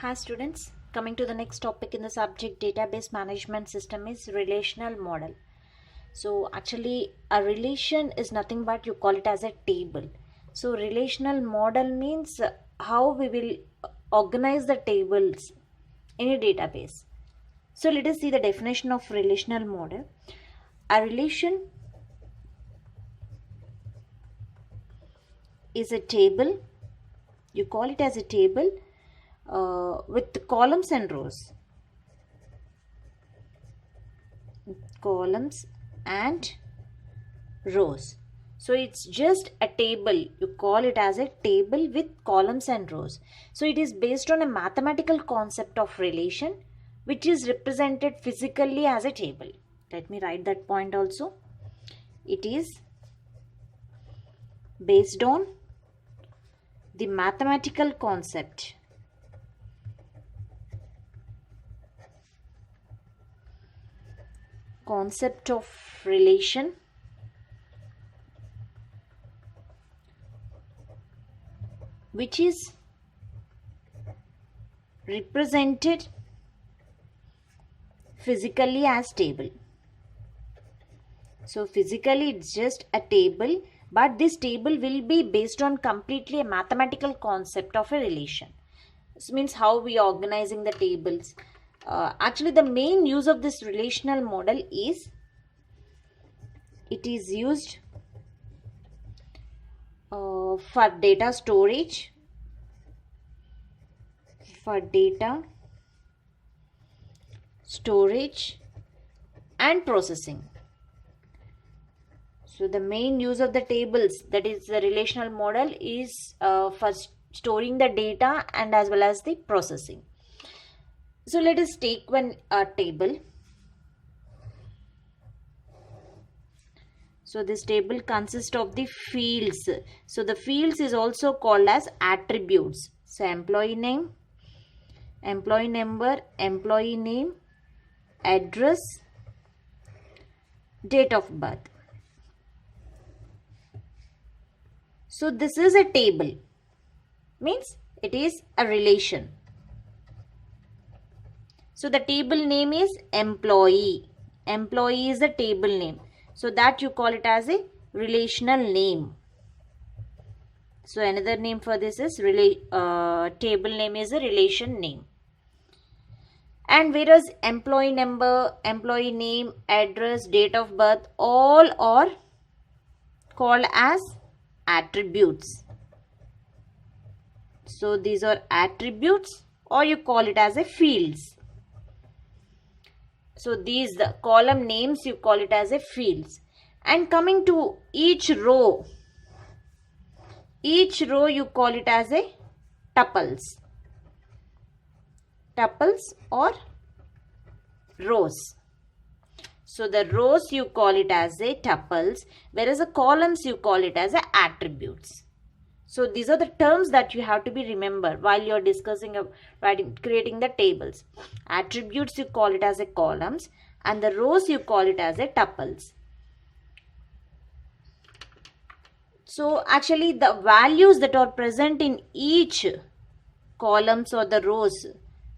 Hi students, coming to the next topic in the subject database management system is relational model. So actually a relation is nothing but you call it as a table. So relational model means how we will organize the tables in a database. So let us see the definition of relational model. A relation is a table, you call it as a table with columns and rows. Columns and rows. So it's just a table. You call it as a table with columns and rows. So it is based on a mathematical concept of relation which is represented physically as a table. Let me write that point also. It is based on the mathematical concept of relation which is represented physically as table. So physically it's just a table, but this table will be based on completely a mathematical concept of a relation. This means how we are organizing the tables. Actually the main use of this relational model is it is used for data storage, and processing. So the main use of the tables, that is the relational model, is for storing the data and as well as the processing. So let us take one table. So this table consists of the fields. So the fields is also called as attributes. So employee name, employee number, employee name, address, date of birth. So this is a table, means it is a relation. So the table name is employee. Employee is the table name. So that you call it as a relational name. So another name for this is table name is a relation name. And whereas employee number, employee name, address, date of birth, all are called as attributes. So these are attributes, or you call it as a fields. So these the column names you call it as a fields. And coming to each row you call it as a tuples. Tuples or rows. So the rows you call it as a tuples, whereas the columns you call it as a attributes. So these are the terms that you have to be remember while you are discussing creating the tables. Attributes you call it as a columns, and the rows you call it as a tuples. So actually the values that are present in each columns or the rows,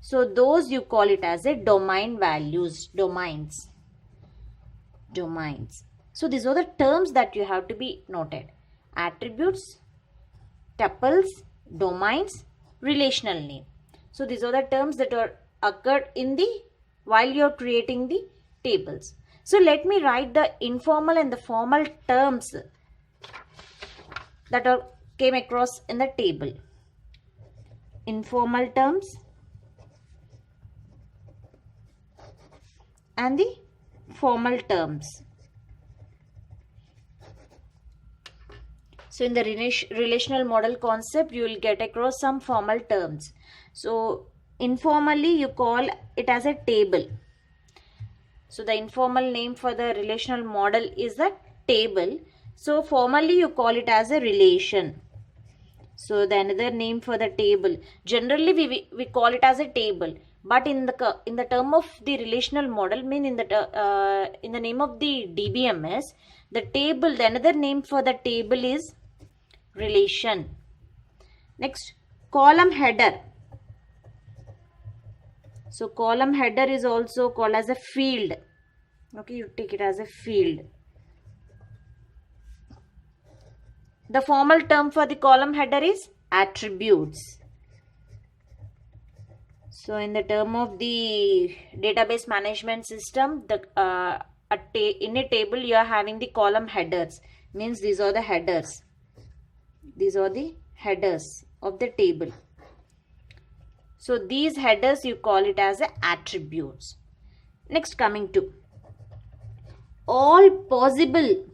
so those you call it as a domain values, domains. So these are the terms that you have to be noted. Attributes, tuples, domains, relational name. So these are the terms that are occurred in the while you are creating the tables. So let me write the informal and the formal terms that are came across in the table. Informal terms and the formal terms. So in the relational model concept, you will get across some formal terms. So informally, you call it as a table. So the informal name for the relational model is the table. So formally, you call it as a relation. So the another name for the table. Generally, we call it as a table. But in the term of the relational model, mean in the name of the DBMS, the table, the another name for the table is relation. Next, column header. So column header is also called as a field. Okay, you take it as a field. The formal term for the column header is attributes. So in the term of the database management system, in a table you are having the column headers. Means these are the headers. These are the headers of the table. So these headers you call it as attributes. Next, coming to all possible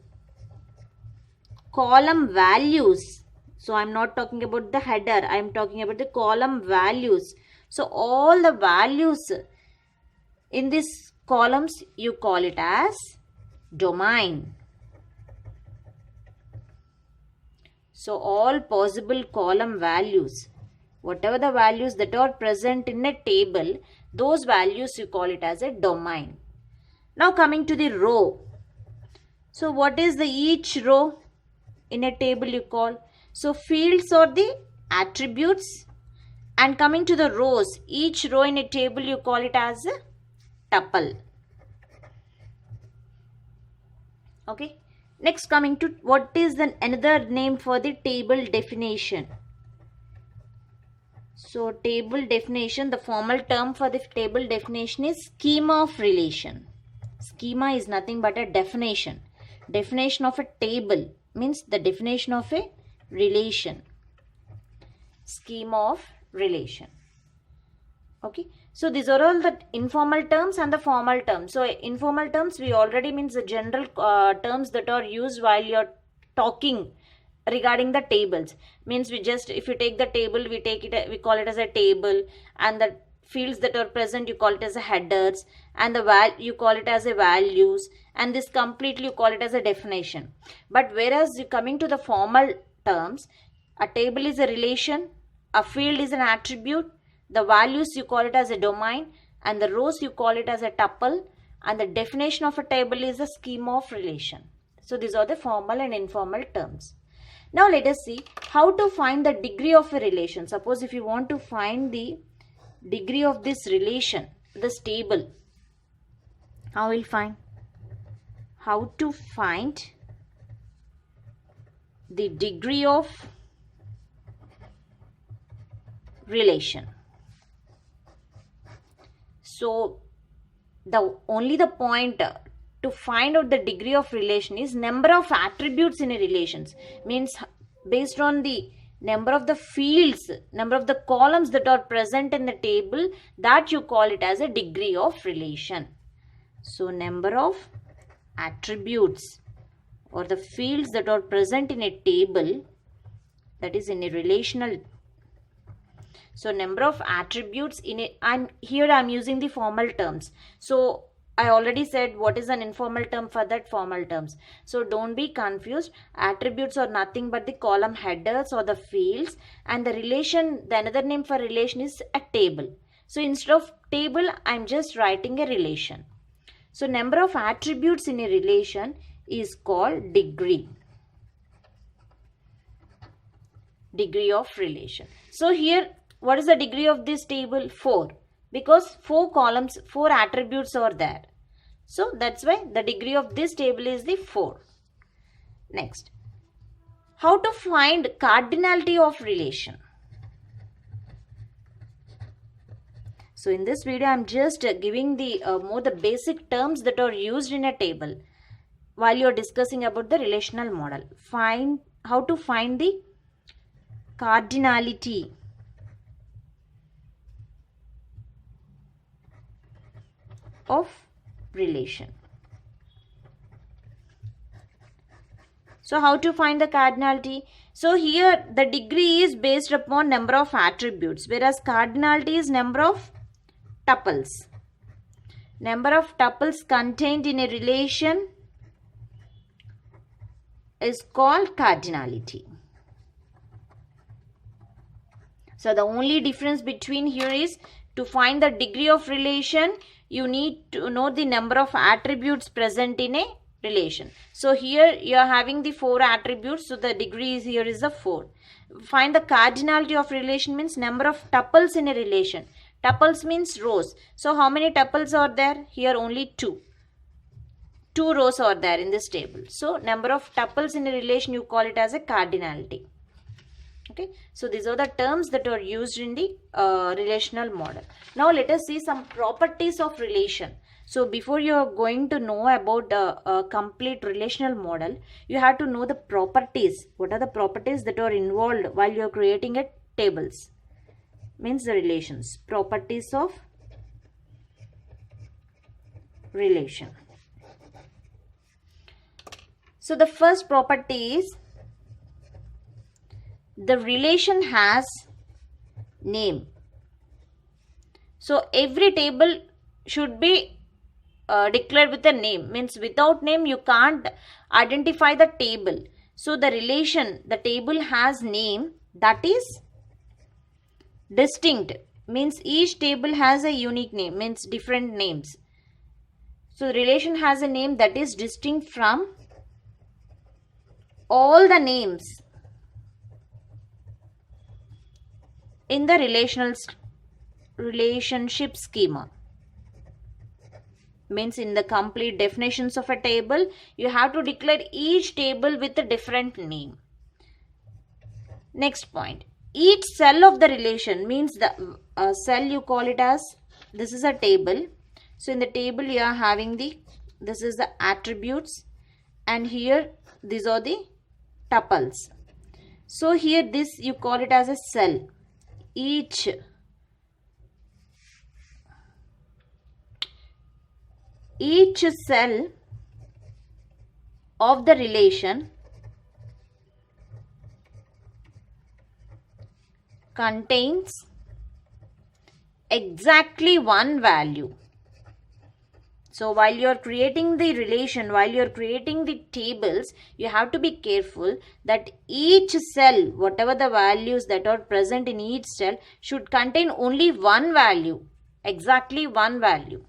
column values. So I am not talking about the header, I am talking about the column values. So all the values in these columns you call it as domain. So all possible column values, whatever the values that are present in a table, those values you call it as a domain. Now coming to the row. So what is the each row in a table you call? So fields are the attributes, and coming to the rows, each row in a table you call it as a tuple. Okay. Next, coming to what is another name for the table definition. So table definition, the formal term for the table definition is schema of relation. Schema is nothing but a definition. Definition of a table means the definition of a relation. Schema of relation. Okay. So these are all the informal terms and the formal terms. So informal terms we already means the general terms that are used while you're talking regarding the tables. Means we just, if you take the table, we call it as a table, and the fields that are present you call it as a headers, and the you call it as a values, and this completely you call it as a definition. But whereas coming to the formal terms, a table is a relation, a field is an attribute, the values you call it as a domain, and the rows you call it as a tuple, and the definition of a table is a schema of relation. So these are the formal and informal terms. Now let us see how to find the degree of a relation. Suppose if you want to find the degree of this relation, this table, how will find? How to find the degree of relation. So only the point to find out the degree of relation is number of attributes in a relation. Means based on the number of the fields, number of the columns that are present in the table, that you call it as a degree of relation. So number of attributes or the fields that are present in a table, that is in a relational. So number of attributes in it, I'm using the formal terms. So I already said what is an informal term for that formal terms. So don't be confused. Attributes are nothing but the column headers or the fields, and the relation, the another name for relation is a table. So instead of table, I'm just writing a relation. So number of attributes in a relation is called degree. Degree of relation. So here, what is the degree of this table? 4. Because 4 columns, 4 attributes are there. So that's why the degree of this table is the 4. Next, how to find cardinality of relation. So in this video, I am just giving the the basic terms that are used in a table while you are discussing about the relational model. How to find the cardinality of relation. So how to find the cardinality? So here the degree is based upon number of attributes, whereas cardinality is number of tuples. Number of tuples contained in a relation is called cardinality. So the only difference between here is, to find the degree of relation, you need to know the number of attributes present in a relation. So here you are having the 4 attributes, so the degree here is a 4. Find the cardinality of relation means number of tuples in a relation. Tuples means rows. So how many tuples are there? Here only 2. 2 rows are there in this table. So number of tuples in a relation, you call it as a cardinality. Okay, so these are the terms that are used in the relational model. Now let us see some properties of relation. So before you are going to know about the complete relational model, you have to know the properties. What are the properties that are involved while you are creating a tables? Means the relations. Properties of relation. So the first property is the relation has name. So every table should be declared with a name. Means without name you can't identify the table. So the relation, the table has name that is distinct. Means each table has a unique name. Means different names. So the relation has a name that is distinct from all the names in the relationship schema. Means in the complete definitions of a table, you have to declare each table with a different name. Next point. Each cell of the relation means the cell you call it as, this is a table. So in the table you are having this is the attributes, and here these are the tuples. So here this you call it as a cell. Each cell of the relation contains exactly one value. So while you are creating the relation, while you are creating the tables, you have to be careful that each cell, whatever the values that are present in each cell, should contain only one value, exactly one value.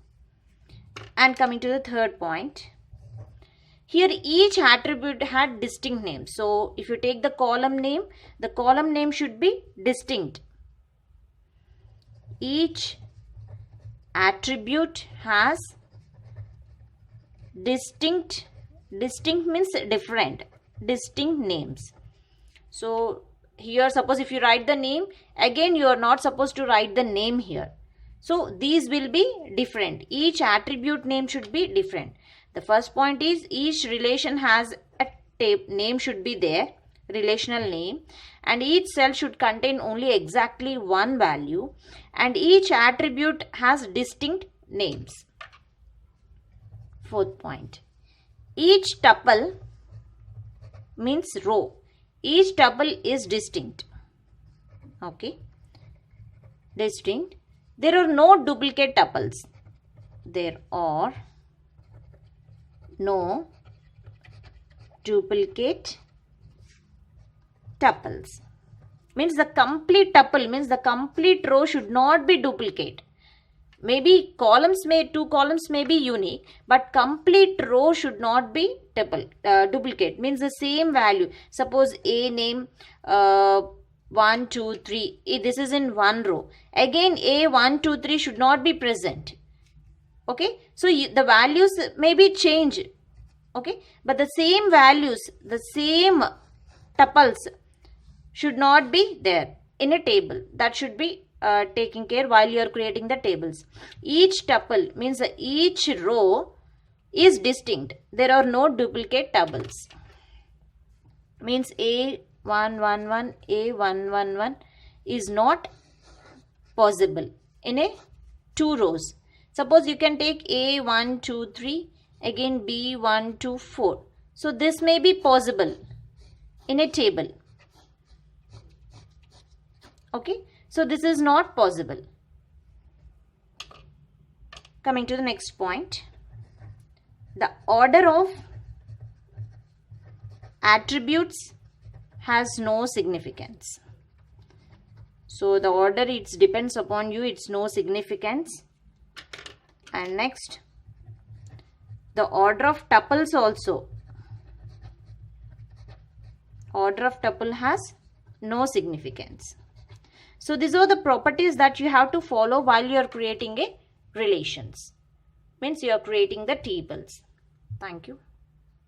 And coming to the third point, here each attribute had distinct names. So if you take the column name should be distinct. Each attribute has distinct means different, distinct names. So here suppose if you write the name, again you are not supposed to write the name here. So these will be different. Each attribute name should be different. The first point is each relation has a name should be there, relational name, and each cell should contain only exactly one value, and each attribute has distinct names. Fourth point. Each tuple means row. Each tuple is distinct. Okay. Distinct. There are no duplicate tuples. There are no duplicate tuples. Means the complete tuple, means the complete row should not be duplicate. Maybe two columns may be unique, but complete row should not be duplicate. Means the same value. Suppose A name 1, 2, 3. This is in one row. Again A 1, 2, 3 should not be present. Okay. So the values may be changed. Okay. But the same values, the same tuples should not be there in a table. That should be taking care while you are creating the tables. Each tuple means each row is distinct. There are no duplicate tuples. Means A111, A111 is not possible in a 2 rows. Suppose you can take A1, 2, 3, again B1, 2, 4. So this may be possible in a table. Okay. So this is not possible. Coming to the next point. The order of attributes has no significance. So the order, it depends upon you, it's no significance. And next, the order of tuples also. Order of tuple has no significance. So these are the properties that you have to follow while you are creating a relations. Means you are creating the tables. Thank you.